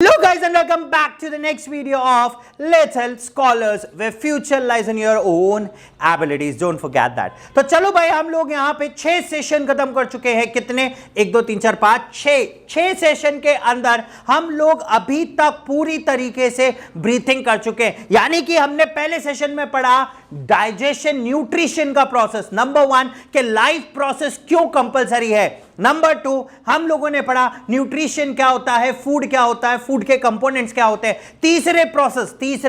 Hello guys and welcome back to the next video of Little Scholars where future lies in your own abilities. Don't forget that. तो चलो भाई हम लोग यहाँ पे 6 session खत्म कर चुके हैं। कितने? 1 2 3 4 5 6 सेशन के अंदर हम लोग अभी तक पूरी तरीके से ब्रीथिंग कर चुके हैं। यानी कि हमने पहले सेशन में पढ़ा डाइजेशन न्यूट्रिशन का प्रोसेस, नंबर 1 के लाइफ प्रोसेस क्यों कंपलसरी है, नंबर 2 हम लोगों ने पढ़ा न्यूट्रिशन क्या होता है, फूड क्या होता है, फूड के कंपोनेंट्स क्या होते हैं। तीसरे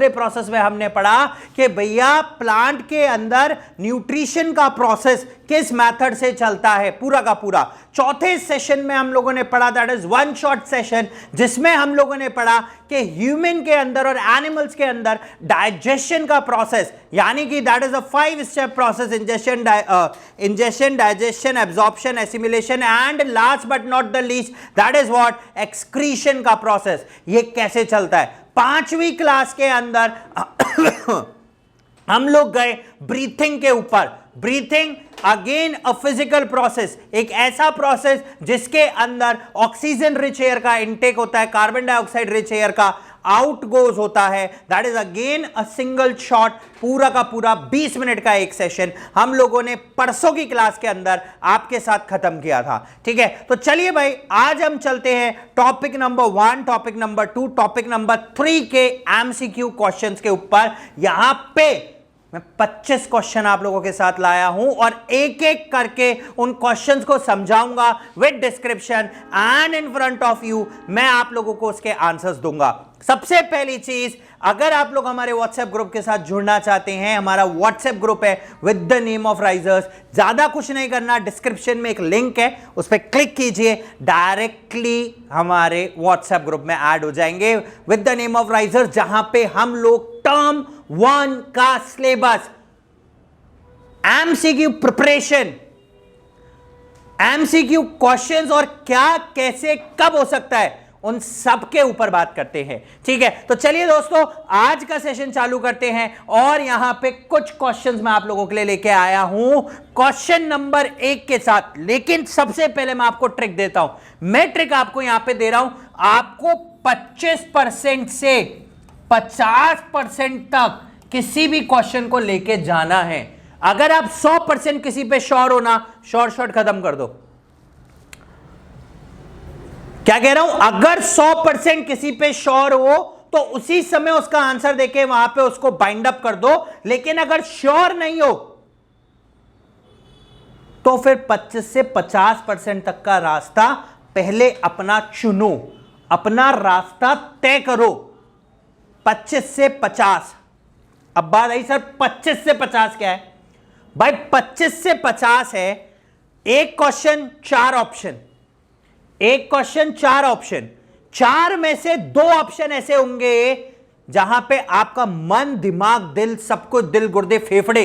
प्रोसेस में हमने पढ़ा कि भैया प्लांट के अंदर न्यूट्रिशन का प्रोसेस किस मेथड से चलता है पूरा का पूरा। चौथे सेशन में हम लोगों ने पढ़ा that is one shot session, जिसमें हम लोगों ने पढ़ा कि ह्यूमन के अंदर और एनिमल्स के अंदर डाइजेशन का प्रोसेस, यानी कि that is a 5 step process, ingestion, digestion, absorption, assimilation and last but not the least that is what excretion का प्रोसेस। ये कैसे चलता है। 5वीं क्लास के अंदर हम लोग गए ब्रीथिंग के ऊपर। Breathing again a physical process, एक ऐसा प्रोसेस जिसके अंदर ऑक्सीजन रिच एयर का इनटेक होता है, कार्बन डाइऑक्साइड रिच एयर का आउट गोज होता है। That is again a single shot, पूरा का पूरा 20 मिनट का एक सेशन हम लोगों ने परसों की क्लास के अंदर आपके साथ खत्म किया था। ठीक है, तो चलिए भाई आज हम चलते हैं topic number 1, topic number 2, topic number 3 के एमसीक्यू क्वेश्चंस के ऊपर। यहां पे मैं 25 क्वेश्चन आप लोगों के साथ लाया हूं और एक एक करके उन क्वेश्चंस को समझाऊंगा with description and in front of you मैं आप लोगों को उसके आंसर्स दूंगा। सबसे पहली चीज, अगर आप लोग हमारे व्हाट्सएप ग्रुप के साथ जुड़ना चाहते हैं, हमारा व्हाट्सएप ग्रुप है with the name of risers. ज्यादा कुछ नहीं करना, डिस्क्रिप्शन में एक लिंक है, उस पर क्लिक कीजिए, डायरेक्टली हमारे व्हाट्सएप ग्रुप में ऐड हो जाएंगे with the name of risers, जहां पे हम लोग टर्म 1 का syllabus, MCQ preparation, MCQ questions और क्या कैसे कब हो सकता है उन सब के ऊपर बात करते हैं। ठीक है, तो चलिए दोस्तों आज का सेशन चालू करते हैं और यहां पे कुछ क्वेश्चंस मैं आप लोगों के लिए लेके आया हूं क्वेश्चन नंबर 1 के साथ। लेकिन सबसे पहले मैं आपको ट्रिक देता हूं। मैं ट्रिक आपको यहां पे दे रहा हूं, आपको 25% से 50% तक किसी भी क्वेश्चन को लेके जाना है। अगर आप 100% किसी पे श्योर हो ना, शॉर्ट खत्म कर दो। क्या कह रहा हूं, अगर 100% किसी पे श्योर हो तो उसी समय उसका आंसर देके वहां पे उसको बाइंड अप कर दो। लेकिन अगर श्योर नहीं हो तो फिर 25 से 50% तक का रास्ता पहले अपना चुनो, अपना रास्ता तय करो। 25 से 50। अब बात आई सर 25 से 50 क्या है भाई? 25 से 50 है एक क्वेश्चन 4 ऑप्शन, एक क्वेश्चन 4 ऑप्शन, 4 में से 2 ऑप्शन ऐसे होंगे जहां पे आपका मन दिमाग दिल सब कुछ, दिल गुर्दे फेफड़े,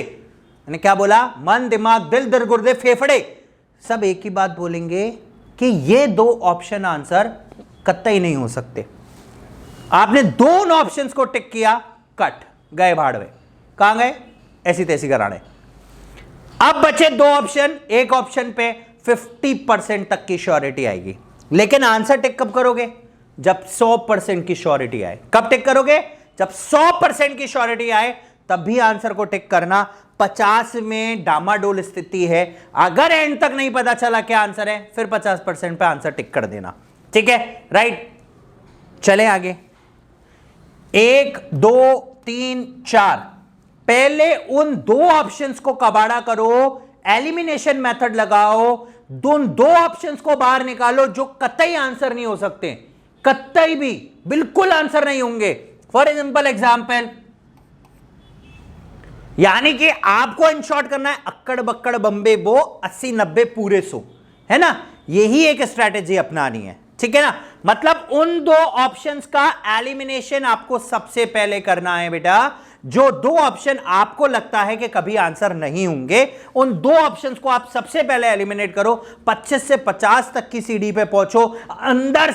मैंने क्या बोला, मन दिमाग दिल गुर्दे फेफड़े सब एक ही बात बोलेंगे कि ये 2 ऑप्शन आंसर कतई नहीं हो सकते। आपने दोनों ऑप्शंस को टिक किया, कट गए भाड़वे, कहां गए, ऐसी तैसी कराने। अब बचे 2 ऑप्शन, एक ऑप्शन पे 50% तक की श्योरिटी आएगी। लेकिन आंसर टिक कब करोगे? जब 100% की श्योरिटी आए। कब टिक करोगे? जब 100% की श्योरिटी आए तब भी आंसर को टिक करना। 50 में डामाडोल स्थिति है, अगर एंड तक नहीं पता चला क्या आंसर है फिर 50% पे आंसर टिक कर देना। ठीक है, राइट। चले आगे, 1 2 3 4। पहले उन 2 ऑप्शंस को कबाड़ा करो, एलिमिनेशन मेथड लगाओ, दोन 2 ऑप्शंस को बाहर निकालो जो कतई आंसर नहीं हो सकते, कतई भी बिल्कुल आंसर नहीं होंगे। फॉर एग्जाम्पल, यानी कि आपको इन शॉर्ट करना है अक्कड़ बक्कड़ बम्बे बो 80 90 पूरे 100, है ना? यही एक स्ट्रैटेजी अपनानी है। ठीक है ना? मतलब उन 2 ऑप्शंस का एलिमिनेशन आपको सबसे पहले करना है बेटा। जो 2 ऑप्शन आपको लगता है कि कभी आंसर नहीं होंगे, उन 2 ऑप्शंस को आप सबसे पहले एलिमिनेट करो। 25 से 50 तक की सीढ़ी पे पहुंचो, अंदर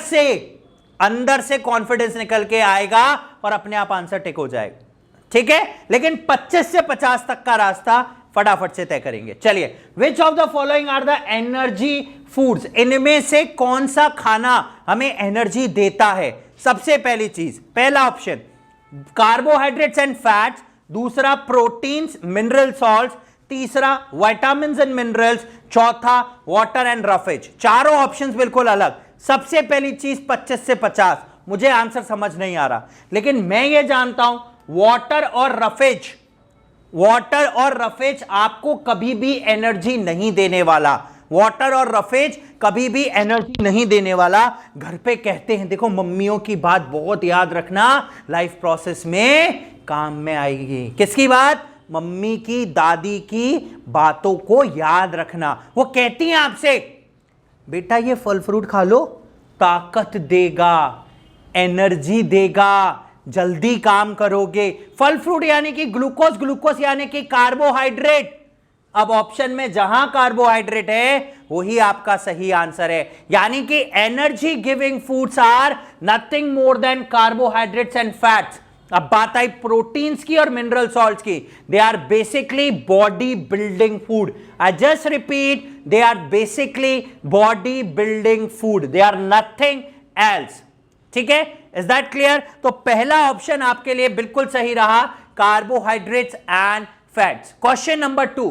से कॉन्फिडेंस निकल के आएगा और अपने आप आंसर टिक हो जाएगा। ठीक है, लेकिन 25 से 50 तक का रास्ता फटाफट से तय करेंगे। चलिए, which of the following are the energy foods, इनमें से कौन सा खाना हमें एनर्जी देता है? सबसे पहली चीज, पहला ऑप्शन कार्बोहाइड्रेट्स एंड फैट्स, दूसरा प्रोटीन्स मिनरल सॉल्ट्स, तीसरा विटामिन्स एंड मिनरल्स, चौथा वाटर एंड रफेज। चारों ऑप्शंस बिल्कुल अलग। सबसे पहली चीज 25 से 50, मुझे आंसर समझ नहीं आ रहा, लेकिन मैं ये जानता हूं वाटर और रफेज आपको कभी भी एनर्जी नहीं देने वाला। वाटर और रफेज कभी भी एनर्जी नहीं देने वाला। घर पे कहते हैं, देखो मम्मियों की बात बहुत याद रखना, लाइफ प्रोसेस में काम में आएगी। किसकी बात? मम्मी की, दादी की बातों को याद रखना। वो कहती हैं आपसे, बेटा ये फल फ्रूट खा लो, ताकत देगा, एनर्जी देगा, जल्दी काम करोगे। फल फ्रूट यानी कि ग्लूकोज यानी कि कार्बोहाइड्रेट। अब ऑप्शन में जहां कार्बोहाइड्रेट है वही आपका सही आंसर है, यानी कि energy giving foods are nothing more than carbohydrates and fats. अब बात आई प्रोटीन्स की और मिनरल सॉल्ट्स की। They are basically body building food. I just repeat, they are basically body building food, they are nothing else. ठीक है, is that clear? तो पहला ऑप्शन आपके लिए बिल्कुल सही रहा, carbohydrates and fats. Question number 2,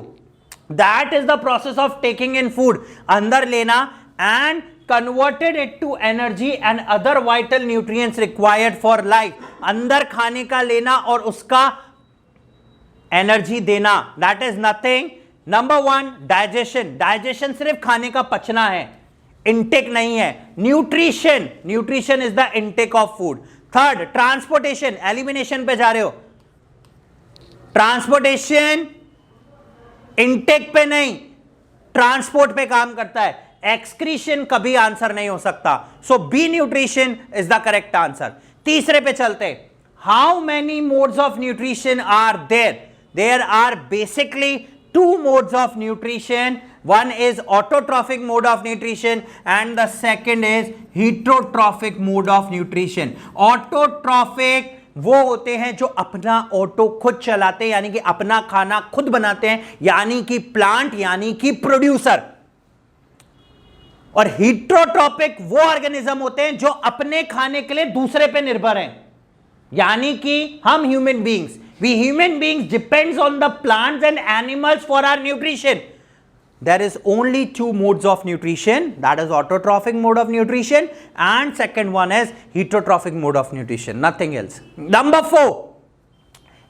that is the process of taking in food, अंदर लेना, and converted it to energy and other vital nutrients required for life. अंदर खाने का लेना और उसका एनर्जी देना, that is nothing. Number 1 digestion सिर्फ खाने का पचना है, इंटेक नहीं है। Nutrition is the intake of food. Third transportation, elimination पे जा रहे हो, ट्रांसपोर्टेशन इंटेक पे नहीं, ट्रांसपोर्ट पे काम करता है। एक्सक्रीशन कभी आंसर नहीं हो सकता, so B nutrition is the correct answer. तीसरे पे चलते, how many modes of nutrition are there? There are basically 2 modes of nutrition. One is autotrophic mode of nutrition and the second is heterotrophic mode of nutrition. Autotrophic वो होते हैं जो अपना auto खुद चलाते हैं, यानी कि अपना खाना खुद बनाते हैं, यानी कि प्लांट, यानी कि प्रोड्यूसर। और हीट्रोट्रॉपिक वो ऑर्गेनिज्म होते हैं जो अपने खाने के लिए दूसरे पे निर्भर हैं, यानी कि हम human beings, we human beings depends on the plants and animals for our nutrition. There is only 2 modes of nutrition, that is autotrophic mode of nutrition and second one is heterotrophic mode of nutrition, nothing else. Number 4,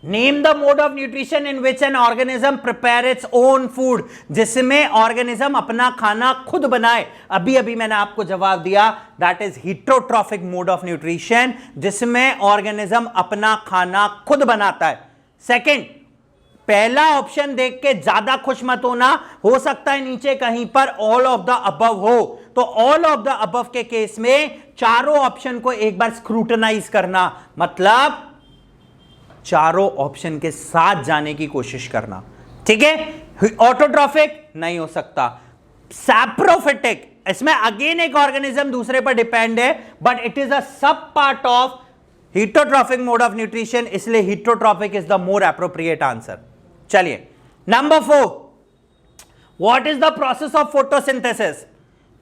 name the mode of nutrition in which an organism prepare its own food. जिसमें organism अपना खाना खुद बनाए। अभी मैंने आपको जवाब दिया, that is heterotrophic mode of nutrition, जिसमें ऑर्गेनिज्म अपना खाना खुद बनाता है। सेकंड, पहला ऑप्शन देख के ज्यादा खुश मत होना, हो सकता है नीचे कहीं पर ऑल ऑफ द अबव हो, तो ऑल ऑफ द अबव के केस में चारों ऑप्शन को एक बार स्क्रूटनाइज करना, मतलब चारों ऑप्शन के साथ जाने की कोशिश करना। ठीक है, ऑटोट्रॉफिक नहीं हो सकता, सैप्रोफिटिक, इसमें अगेन एक ऑर्गेनिज्म दूसरे पर डिपेंड है, बट इट इज अ सब part of heterotrophic mode of nutrition, इसलिए heterotrophic is the more appropriate answer। चलिए number 4, what is the process of photosynthesis?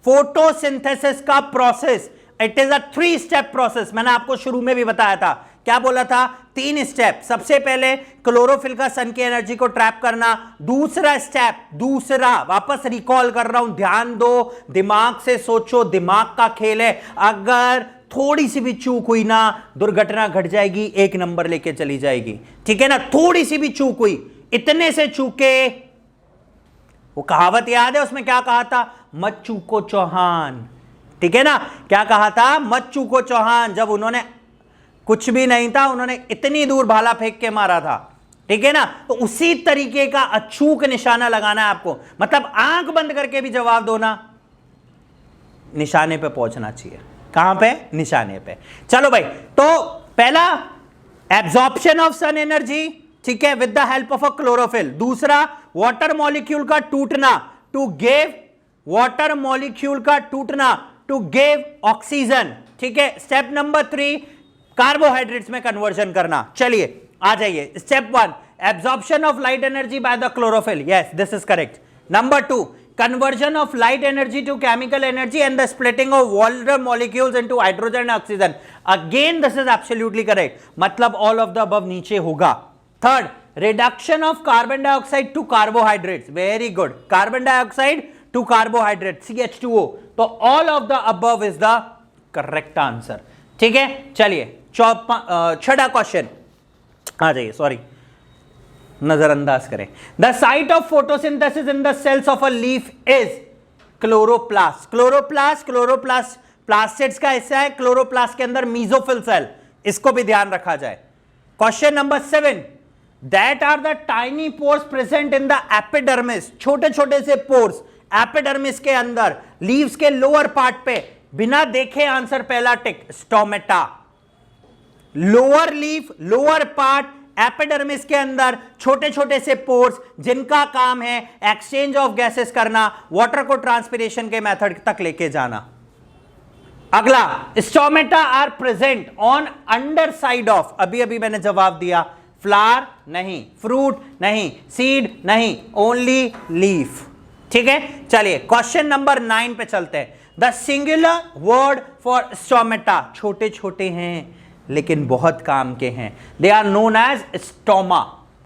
Photosynthesis का process, it is a 3 step process. मैंने आपको शुरू में भी बताया था, क्या बोला था? 3 स्टेप। सबसे पहले क्लोरोफिल का सन की एनर्जी को ट्रैप करना, दूसरा वापस रिकॉल कर रहा हूं, ध्यान दो, दिमाग से सोचो, दिमाग का खेल है, अगर थोड़ी सी भी चूक हुई ना, दुर्घटना घट जाएगी, 1 नंबर लेके चली जाएगी। ठीक है ना, थोड़ी सी भी चूक हुई, इतने से चूके, वो कहावत याद है, उसमें क्या कहा था? मत चूको चौहान। ठीक है ना, क्या कहा था? मत चूको चौहान। जब उन्होंने कुछ भी नहीं था, उन्होंने इतनी दूर भाला फेंक के मारा था। ठीक है ना, तो उसी तरीके का अचूक निशाना लगाना है आपको, मतलब आंख बंद करके भी जवाब दो ना, निशाने पे पहुंचना चाहिए। कहां पे? निशाने पे। चलो भाई, तो पहला एब्जॉर्प्शन ऑफ सन एनर्जी, ठीक है, with the help of a chlorophyll. दूसरा वाटर मॉलिक्यूल का टूटना, टू गिव वाटर मॉलिक्यूल का टूटना टू गिव ऑक्सीजन। ठीक है, स्टेप नंबर 3 कार्बोहाइड्रेट्स में कन्वर्जन करना। चलिए आ जाइए, step 1 absorption of light energy by the chlorophyll, yes this is correct. Number 2 conversion of light energy to chemical energy and the splitting of water molecules into hydrogen and oxygen. Again this is absolutely correct, मतलब all of the above नीचे होगा. Third, reduction of carbon dioxide to carbohydrates. Very good. Carbon dioxide to carbohydrates, CH2O. तो all of the above is the correct answer. ठीक है, चलिए छठा question आ जाइए, sorry नजरअंदाज करें. The site of photosynthesis in the cells of a leaf is chloroplast. Chloroplast plastids का हिस्सा है. क्लोरोप्लास्ट के अंदर मीजोफिल सेल, इसको भी ध्यान रखा जाए. Question number 7, that are the tiny pores present in the epidermis. छोटे छोटे से पोर्स एपिडर्मिस के अंदर, लीव्स के लोअर पार्ट पे. बिना देखे आंसर पहला tick, stomata. Lower leaf, lower part, epidermis के अंदर छोटे छोटे से पोर्स जिनका काम है एक्सचेंज ऑफ गैसेस करना, वाटर को ट्रांसपिरेशन के मेथड तक लेके जाना. अगला, stomata are present on underside of, अभी अभी मैंने जवाब दिया, फ्लावर नहीं, फ्रूट नहीं, सीड नहीं, ओनली लीफ. ठीक है, चलिए क्वेश्चन नंबर 9 पे चलते हैं. The singular word for stomata, छोटे छोटे हैं लेकिन बहुत काम के हैं. They are known as stoma.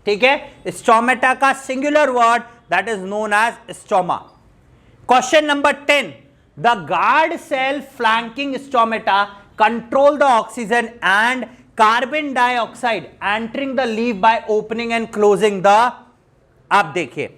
ठीक है, स्टोमेटा का singular word that is known as stoma. Question number 10, the guard cell flanking stomata control the oxygen and carbon dioxide entering the leaf by opening and closing the. आप देखिए,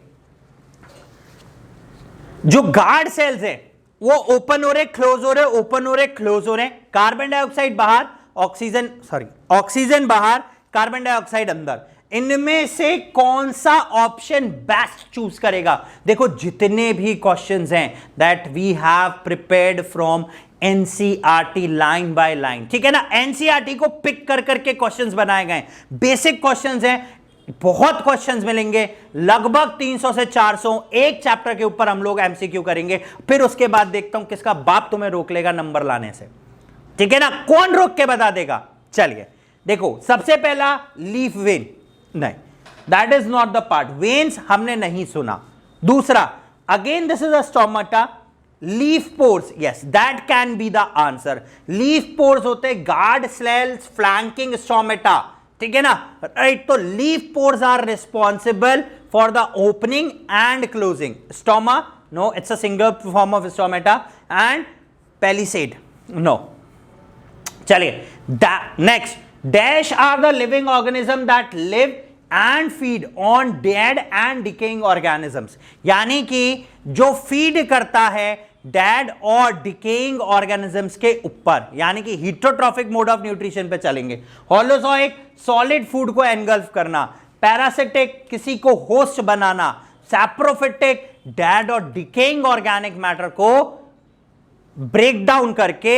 जो guard cells है वो open हो रहे, close हो रहे, open हो रहे, क्लोज हो रहे. कार्बन डाइऑक्साइड बाहर, ऑक्सीजन बाहर, कार्बन डाइऑक्साइड अंदर. इनमें से कौन सा ऑप्शन बेस्ट चूज करेगा? देखो जितने भी क्वेश्चंस हैं that we have prepared from NCERT line by line. ठीक है ना, एनसीईआरटी को पिक कर करके क्वेश्चंस बनाए गए. बेसिक क्वेश्चंस हैं, बहुत क्वेश्चंस मिलेंगे, लगभग 300 से 400. एक चैप्टर के ऊपर हम लोग एमसीक्यू करेंगे, फिर उसके बाद देखता हूं किसका बाप तुम्हें रोक लेगा नंबर लाने से. ठीक है ना, कौन रोक के बता देगा? चलिए देखो, सबसे पहला लीफ वेन, नहीं, that is not the part. Veins हमने नहीं सुना. दूसरा, again this is a stomata. Leaf pores, yes that can be the answer. Leaf pores होते गार्ड सेल्स फ्लैंकिंग स्टोमेटा. ठीक है ना, राइट. तो leaf pores are responsible for the opening and closing. Stoma, no, it's a single form of stomata. And palisade, no. चलिए next, dash are the living organism that live and feed on dead and decaying organisms. यानी कि जो feed करता है dead और decaying organisms के ऊपर, यानी कि हीटरोट्रॉफिक मोड ऑफ न्यूट्रिशन पे चलेंगे. होलोजोइक, सॉलिड फूड को एनगल्फ करना. पैरासिटिक, किसी को होस्ट बनाना. सैप्रोफिटिक, डेड और डिकेइंग ऑर्गेनिक मैटर को ब्रेक डाउन करके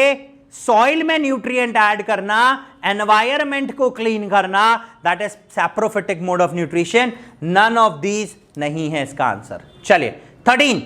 सॉइल में न्यूट्रिएंट ऐड करना, एनवायरमेंट को क्लीन करना, that is saprophytic mode of nutrition. None of these नहीं है इसका आंसर. चलिए 13,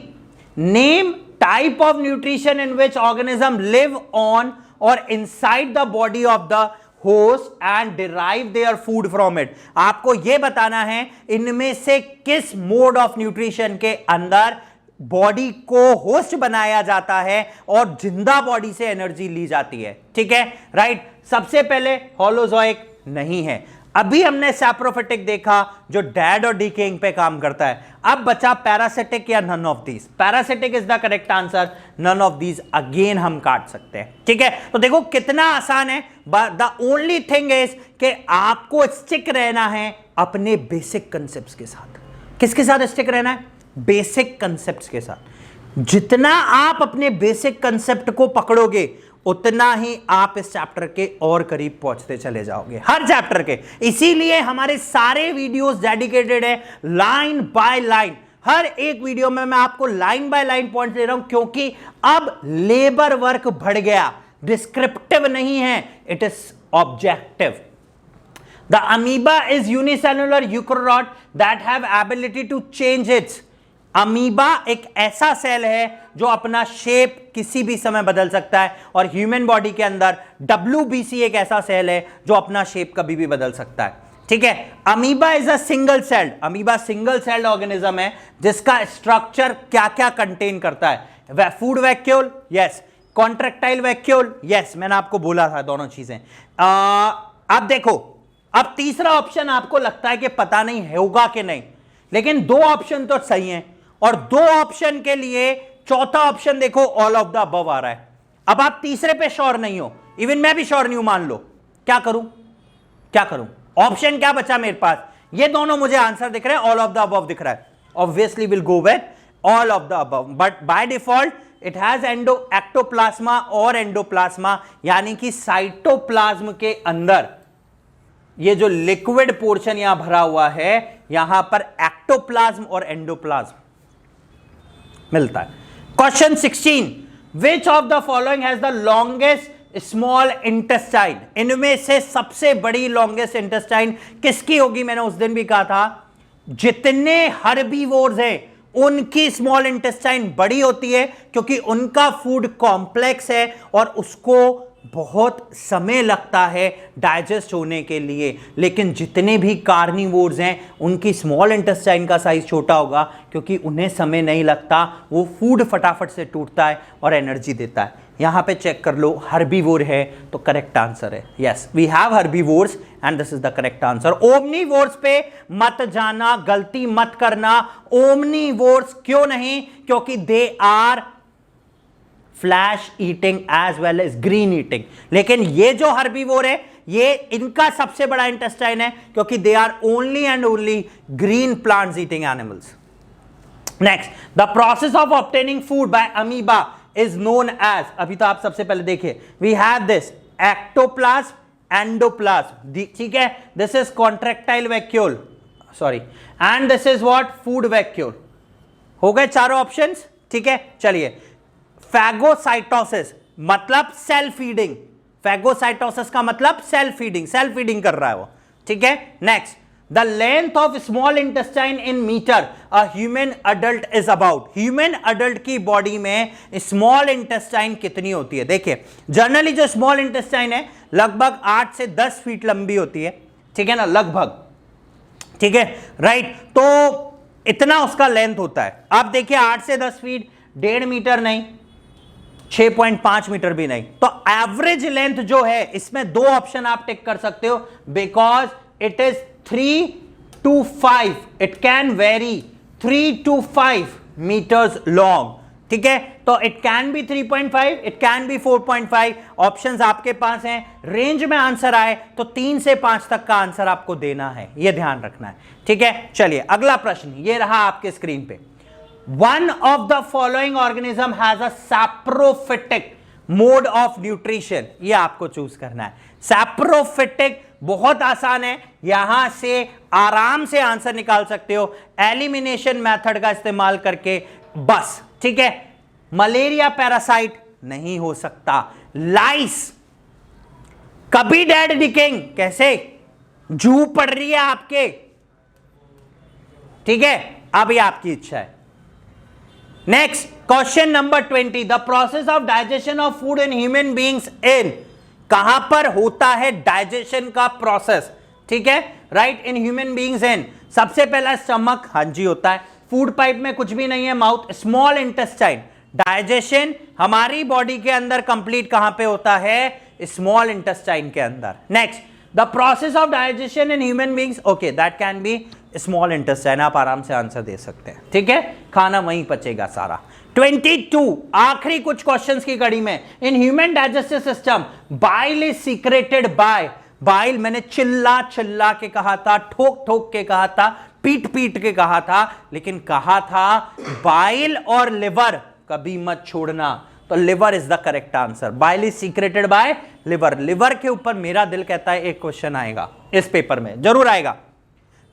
name type of nutrition in which organism live on और inside the body of the host and derive their food from it. आपको यह बताना है इनमें से किस मोड ऑफ न्यूट्रिशन के अंदर बॉडी को होस्ट बनाया जाता है और जिंदा बॉडी से एनर्जी ली जाती है. ठीक है, राइट. सबसे पहले होलोजोइक नहीं है. अभी हमने सैप्रोफिटिक देखा जो डेड और डिकेइंग पे काम करता है. अब बचा पैरासिटिक या none of these. Parasitic is the correct answer. None of these again हम काट सकते हैं. ठीक है, तो देखो कितना आसान है. द ओनली थिंग इज कि आपको स्टिक रहना है अपने बेसिक कंसेप्ट के साथ. किसके साथ स्टिक रहना है? बेसिक कंसेप्ट्स के साथ. जितना आप अपने बेसिक कंसेप्ट को पकड़ोगे उतना ही आप इस चैप्टर के और करीब पहुंचते चले जाओगे, हर चैप्टर के. इसीलिए हमारे सारे वीडियोस डेडिकेटेड है लाइन बाय लाइन. हर एक वीडियो में मैं आपको लाइन बाय लाइन पॉइंट दे रहा हूं, क्योंकि अब लेबर वर्क बढ़ गया. डिस्क्रिप्टिव नहीं है, it is objective. The amoeba is unicellular eukaryote that have ability to change its. Amoeba एक ऐसा सेल है जो अपना शेप किसी भी समय बदल सकता है, और ह्यूमन बॉडी के अंदर WBC एक ऐसा सेल है जो अपना शेप कभी भी बदल सकता है. ठीक है। Amoeba is a single celled, amoeba single celled organism है जिसका स्ट्रक्चर क्या क्या कंटेन करता है? Food vacuole, yes. Contractile vacuole, yes, मैंने आपको बोला था दोनों चीजें। अब देखो, अब तीसरा ऑप्शन आपको लगता है कि पता नहीं होगा कि नहीं, लेकिन दो ऑप्शन तो सही हैं, और दो ऑप्शन के लिए चौथा ऑप्शन देखो ऑल ऑफ द अबव आ रहा है। अब आप तीसरे पे श्योर नहीं हो, इवन मैं भी श्योर नहीं हूं, मान लो, क्या करूं? क्या करूं? ऑप्शन क्या बचा मेरे पास? ये दोनों मुझे आंसर दिख रहे हैं, ऑल ऑफ द अबव दिख रहा है, obviously will go with all of the above, but by default it has ectoplasm और एंडोप्लाज्मा, यानी कि साइटोप्लाज्म के अंदर ये जो लिक्विड पोर्शन यहां भरा हुआ है, यहां पर एक्टोप्लाज्म और एंडोप्लाज्म मिलता है। Question 16, which of the following has the longest small intestine? इनमें से सबसे बड़ी लॉन्गेस्ट इंटेस्टाइन किसकी होगी? मैंने उस दिन भी कहा था, जितने हर्बीवोर्स हैं उनकी स्मॉल इंटेस्टाइन बड़ी होती है, क्योंकि उनका फूड कॉम्प्लेक्स है और उसको बहुत समय लगता है डाइजेस्ट होने के लिए। लेकिन जितने भी कार्निवोर्स हैं उनकी स्मॉल इंटेस्टाइन का साइज छोटा होगा, क्योंकि उन्हें समय नहीं लगता, वो फूड फटाफट से टूटता है और एनर्जी देता है। यहां पे चेक कर लो, हर्बीवोर है तो करेक्ट आंसर है, yes, we have herbivores and this is the correct answer. Omnivores पे मत जाना, गलती मत करना। ओमनीवोर्स क्यों नहीं? क्योंकि they are flesh eating as well as green eating. लेकिन ये जो हर्बीवोर है, ये इनका सबसे बड़ा इंटेस्टाइन है, क्योंकि they are only and only green plants eating animals. Next, the process of obtaining food by amoeba is known as, अभी तो आप सबसे पहले देखिए, we have this ectoplasm, endoplasm, ठीक है, this is contractile vacuole, sorry, and this is what? Food vacuole. हो गए चारों ऑप्शंस, ठीक है। चलिए, फैगोसाइटोसिस मतलब सेल्फ फीडिंग, फैगोसाइटोसिस का मतलब सेल्फ फीडिंग, सेल्फ फीडिंग कर रहा है वो, ठीक है। Next, the length of small intestine in metre a human adult is about. Human adult की बॉडी में स्मॉल इंटेस्टाइन कितनी होती है? देखिए, जनरली जो स्मॉल इंटेस्टाइन है लगभग 8 से 10 फीट लंबी होती है, ठीक है ना, लगभग, ठीक है, राइट। तो इतना उसका लेंथ होता है। अब देखिए, 8 से 10 फीट, 1.5 मीटर नहीं, 6.5 मीटर भी नहीं, तो एवरेज लेंथ जो है, इसमें दो ऑप्शन आप टिक कर सकते हो, because it is 3 to 5, it can vary 3 to 5 metres long, ठीक है। तो it can be 3.5, it can be 4.5, options आपके पास हैं। रेंज में आंसर आए तो 3 से 5 तक का आंसर आपको देना है, यह ध्यान रखना है, ठीक है। चलिए, अगला प्रश्न ये रहा आपके स्क्रीन पे। One of the following organism has a saprophytic mode of nutrition, ये आपको चूज करना है। सैप्रोफिटिक बहुत आसान है, यहां से आराम से आंसर निकाल सकते हो एलिमिनेशन मेथड का इस्तेमाल करके, बस, ठीक है। मलेरिया पैरासाइट नहीं हो सकता। लाइस, कभी डेड डिकेइंग, कैसे? जू पड़ रही है आपके, ठीक है, अब ये आपकी इच्छा है। Next, question number 20, the process of digestion of food in human beings in, कहां पर होता है डाइजेशन का प्रोसेस, ठीक है, right, in human beings in, सबसे पहला स्टमक, हाँ जी होता है, फूड पाइप में कुछ भी नहीं है, माउथ, स्मॉल इंटेस्टाइन। डाइजेशन हमारी बॉडी के अंदर कंप्लीट कहां पे होता है? स्मॉल इंटेस्टाइन के अंदर। Next, the process of digestion in human beings, okay, that can B small intestine, आप आराम से आंसर दे सकते हैं, ठीक है, खाना वहीं पचेगा सारा। 22, आखिरी कुछ क्वेश्चंस की कड़ी में, in human digestive system bile is secreted by, bile मैंने चिल्ला चिल्ला के कहा था, ठोक ठोक के कहा था, पीट पीट के कहा था, लेकिन कहा था बाइल और लिवर कभी मत छोड़ना, तो liver is the correct answer. Bile is secreted by liver, liver के ऊपर मेरा दिल कहता है एक क्वेश्चन आएगा इस पेपर में, जरूर आएगा।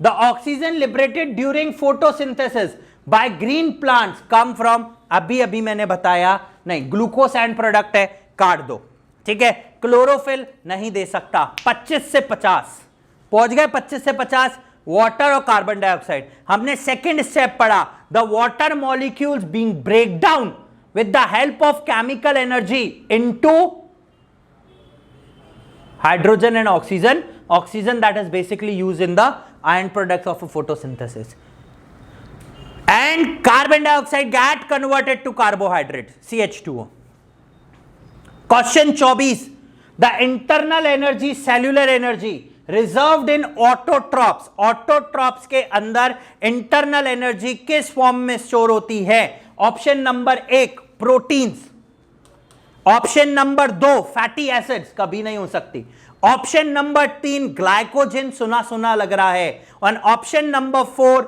The oxygen liberated during photosynthesis by green plants come from, अभी मैंने बताया, नहीं, ग्लूकोस एंड प्रोडक्ट है, काट दो, ठीक है। क्लोरोफिल नहीं दे सकता। 25 से 50 पहुंच गए, 25 से 50, वाटर और कार्बन डाइऑक्साइड। हमने सेकेंड स्टेप पढ़ा, the water molecules being break down with the help of chemical energy into hydrogen and oxygen, oxygen that is basically used in the end products of a photosynthesis, and carbon dioxide get converted to carbohydrate CH2O. Question 24, the internal energy, cellular energy reserved in autotrophs, autotrophs के अंदर internal energy किस form में store होती है? Option number 1 proteins, option number 2 fatty acids, कभी नहीं हो सकती, ऑप्शन नंबर 3 ग्लाइकोजन, सुना सुना लग रहा है, और ऑप्शन नंबर 4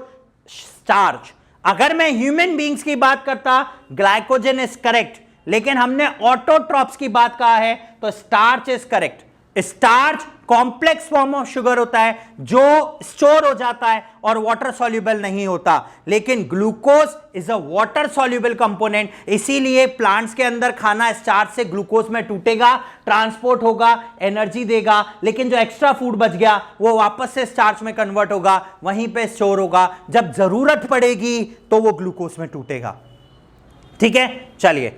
स्टार्च। अगर मैं ह्यूमन बींग्स की बात करता ग्लाइकोजन इज करेक्ट, लेकिन हमने ऑटोट्रॉप्स की बात कहा है तो starch is correct. Starch complex form of sugar होता है जो स्टोर हो जाता है और वाटर सॉल्युबल नहीं होता, लेकिन glucose is a water soluble component, इसीलिए प्लांट्स के अंदर खाना स्टार्च से ग्लूकोज में टूटेगा, ट्रांसपोर्ट होगा, एनर्जी देगा, लेकिन जो एक्स्ट्रा फूड बच गया वो वापस से स्टार्च में कन्वर्ट होगा, वहीं पे स्टोर होगा, जब जरूरत पड़ेगी तो वो ग्लूकोज में टूटेगा। ठीक है, चलिए,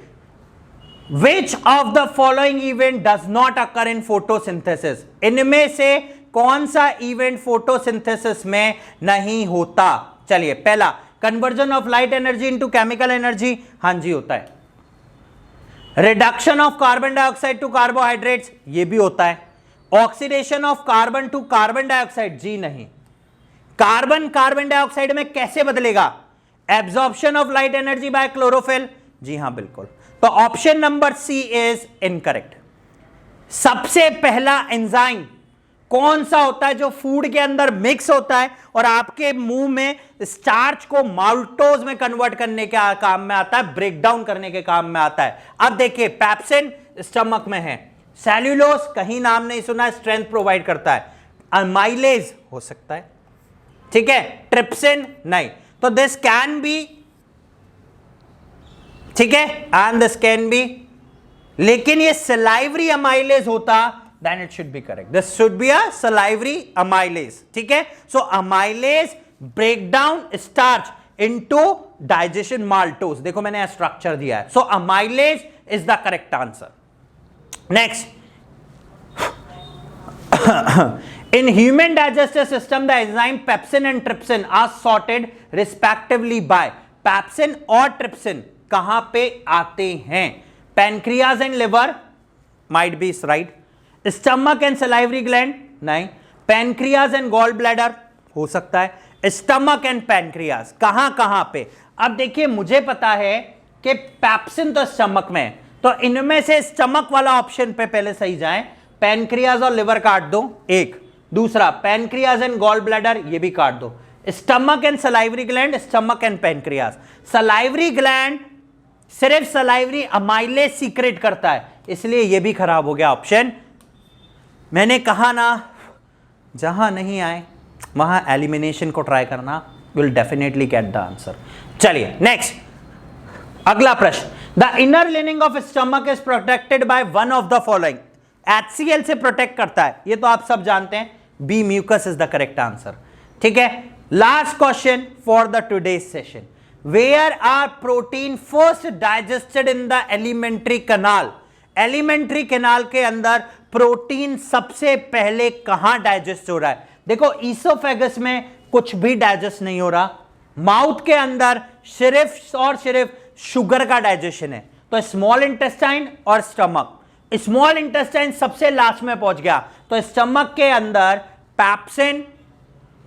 Which of the following event does not occur in photosynthesis? इनमें से कौन सा इवेंट फोटोसिंथेसिस में नहीं होता? चलिए, पहला conversion of light energy into chemical energy, हां जी होता है। Reduction of carbon dioxide to carbohydrates, ये भी होता है। Oxidation of carbon to carbon dioxide, जी नहीं। कार्बन कार्बन डाइऑक्साइड में कैसे बदलेगा? Absorption of light energy by chlorophyll, जी हां बिल्कुल। तो option number C is incorrect. सबसे पहला एंजाइम कौन सा होता है जो फूड के अंदर मिक्स होता है और आपके मुंह में स्टार्च को माल्टोज में कन्वर्ट करने के काम में आता है, ब्रेक डाउन करने के काम में आता है? अब देखिए, पैप्सिन स्टमक में है, सेल्यूलोज कहीं नाम नहीं सुना, स्ट्रेंथ प्रोवाइड करता है, अमाइलेज हो सकता है, ठीक है, ट्रिप्सिन नहीं, तो दिस कैन बी, ठीक है, एंड दिस कैन बी, लेकिन ये सलाइवरी अमाइलेज होता then it should be correct, this should be a salivary amylase. ठीक है, so amylase break down starch into digestion maltose, देखो मैंने स्ट्रक्चर दिया है, so amylase is the correct answer. Next, in human digestive system the enzyme pepsin and trypsin are sorted respectively by, pepsin और trypsin कहां पे आते हैं? Pancreas and liver, might be right. Stomach and salivary gland, नहीं। Pancreas and gall bladder, हो सकता है। Stomach and pancreas कहां कहां पे? अब देखिए, मुझे पता है कि पैप्सिन तो स्टमक में है, तो इनमें से स्टमक वाला ऑप्शन पे पहले सही जाए। पैनक्रियाज और लिवर काट दो, एक। दूसरा, पैनक्रियाज एंड गॉल ब्लैडर, ये भी काट दो। Stomach and salivary gland, stomach and pancreas. Salivary gland सिर्फ सलाइवरी अमाइलेज सीक्रेट करता है, इसलिए ये भी खराब हो गया ऑप्शन। मैंने कहा ना, जहां नहीं आए वहां एलिमिनेशन को ट्राई करना, will definitely get the answer. चलिए नेक्स्ट, अगला प्रश्न। The inner lining of stomach is protected by one of the following, HCl से प्रोटेक्ट करता है, ये तो आप सब जानते हैं, B mucus is the correct answer. ठीक है, last question for the today's session, where are protein first digested in the alimentary canal? Alimentary canal के अंदर प्रोटीन सबसे पहले कहां डाइजेस्ट हो रहा है? देखो, ईसोफेगस में कुछ भी डाइजेस्ट नहीं हो रहा, माउथ के अंदर सिर्फ और सिर्फ शुगर का डाइजेशन है, तो स्मॉल इंटेस्टाइन और स्टमक। स्मॉल इंटेस्टाइन सबसे लास्ट में पहुंच गया, तो स्टमक के अंदर पैप्सिन,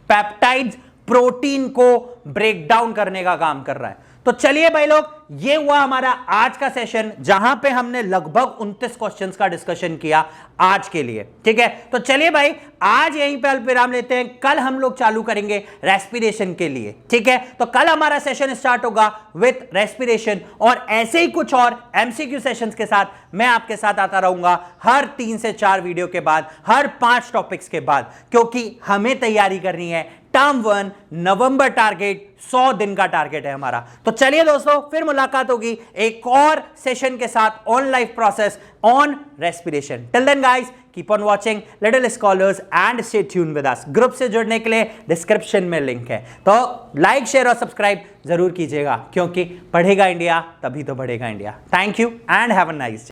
पेप्टाइड्स प्रोटीन को ब्रेक डाउन करने का काम कर रहा है। तो चलिए भाई लोग, ये हुआ हमारा आज का सेशन, जहां पे हमने लगभग 29 क्वेश्चंस का डिस्कशन किया आज के लिए। ठीक है, तो चलिए भाई, आज यहीं पे अल्पविराम लेते हैं, कल हम लोग चालू करेंगे रेस्पिरेशन के लिए। ठीक है, तो कल हमारा सेशन स्टार्ट होगा विथ रेस्पिरेशन, और ऐसे ही कुछ और एमसीक्यू सेशंस के साथ मैं आपके साथ आता रहूंगा हर 3 से 4 वीडियो के बाद, हर 5 टॉपिक्स के बाद, क्योंकि हमें तैयारी करनी है टर्म 1 नवंबर टारगेट, 100 दिन का टारगेट है हमारा। तो चलिए दोस्तों, फिर मुलाकात होगी एक और सेशन के साथ on life process on respiration. Till then guys, keep on watching Little Scholars and stay tune with us. Group से जुड़ने के लिए डिस्क्रिप्शन में लिंक है, तो लाइक, शेयर और सब्सक्राइब जरूर कीजिएगा, क्योंकि पढ़ेगा इंडिया तभी तो बढ़ेगा India. Thank you and have a nice day.